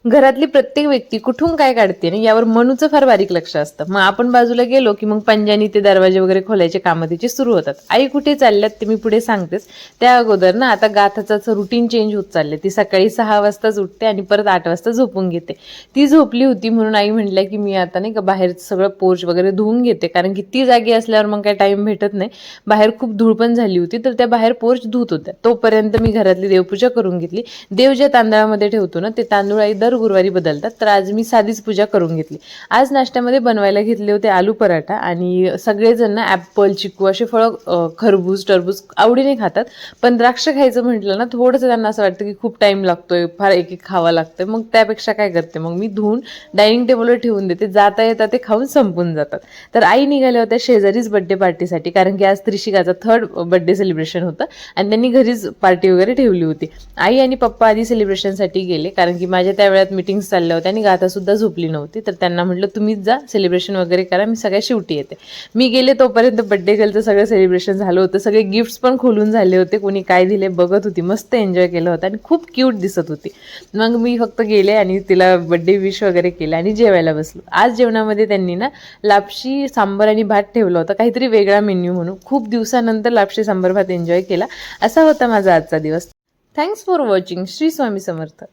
घरातली प्रत्येक व्यक्ती कुठून काय काढते ना यावर मनूचं फार बारीक लक्ष असतं. मग आपण बाजूला गेलो की मग पंजानी ते दरवाजे वगैरे खोलायचे कामं तिची सुरू होतात. आई कुठे चालल्यात ते मी पुढे सांगतेच. त्या अगोदर ना आता गाथाचं रुटीन चेंज होत चाललंय. ती सकाळी 6 वाजताच उठते आणि परत 8 वाजता झोपून घेते. ती झोपली होती म्हणून आई म्हटल्या की मी आता नाही का बाहेर सगळं पोर्च वगैरे धुवून घेते, कारण की ती जागी असल्यावर मग काही टाइम भेटत नाही. बाहेर खूप धूळ पण झाली होती, तर त्या बाहेर पोर्च धुत होत्या. तोपर्यंत मी घरातली देवपूजा करून घेतली. देव ज्या तांदळामध्ये ठेवतो ना ते तांदूळ आई दर गुरुवारी बदलतात, तर आज मी साधीच पूजा करून घेतली. आज नाश्त्यामध्ये बनवायला घेतले होते आलू पराठा, आणि सगळेजण ना ॲपल, चिकू असे फळं, खरबूज, टरबूज आवडीने खातात. पण द्राक्ष खायचं म्हटलं ना थोडंसं त्यांना असं वाटतं की खूप टाईम लागतोय, फार एक एक खावा लागतंय. मग त्यापेक्षा काय करते, मग मी धुवून डायनिंग टेबलवर ठेवून देते. जाता येता ते खाऊन संपून जातात. तर आई निघाल्या होत्या शेजारीच बड्डे पार्टीसाठी, कारण की आज त्रिशिकाचा 3rd बड्डे सेलिब्रेशन होतं आणि त्यांनी घरीच पार्टी वगैरे ठेवली होती. आई आणि पप्पा आधी सेलिब्रेशनसाठी गेले, कारण की माझ्या त्या वेळात मीटिंग्स चालल्या होत्या आणि गाथासुद्धा झोपली नव्हती. तर त्यांना म्हटलं तुम्हीच जा सेलिब्रेशन वगैरे करा, मी सगळ्या शेवटी येते. मी गेले तोपर्यंत बड्डे गर्लचं सगळं सेलिब्रेशन झालं होतं. सगळे गिफ्ट्स पण खोलून झाले होते. कोणी काय दिले बघत होती, मस्त एन्जॉय केलं होतं आणि खूप क्यूट दिसत होती. मग मी फक्त गेले आणि तिला बड्डे विश वगैरे केलं आणि जेवायला बसलो. आज जेवणामध्ये त्यांनी ना लापशी, सांबर आणि भात ठेवला होता, काहीतरी वेगळा मेन्यू म्हणून. खूप दिवसानंतर लापशी, सांबर, भात एन्जॉय केला. असा होता माझा आजचा दिवस. Thanks for watching. Shri Swami Samarth.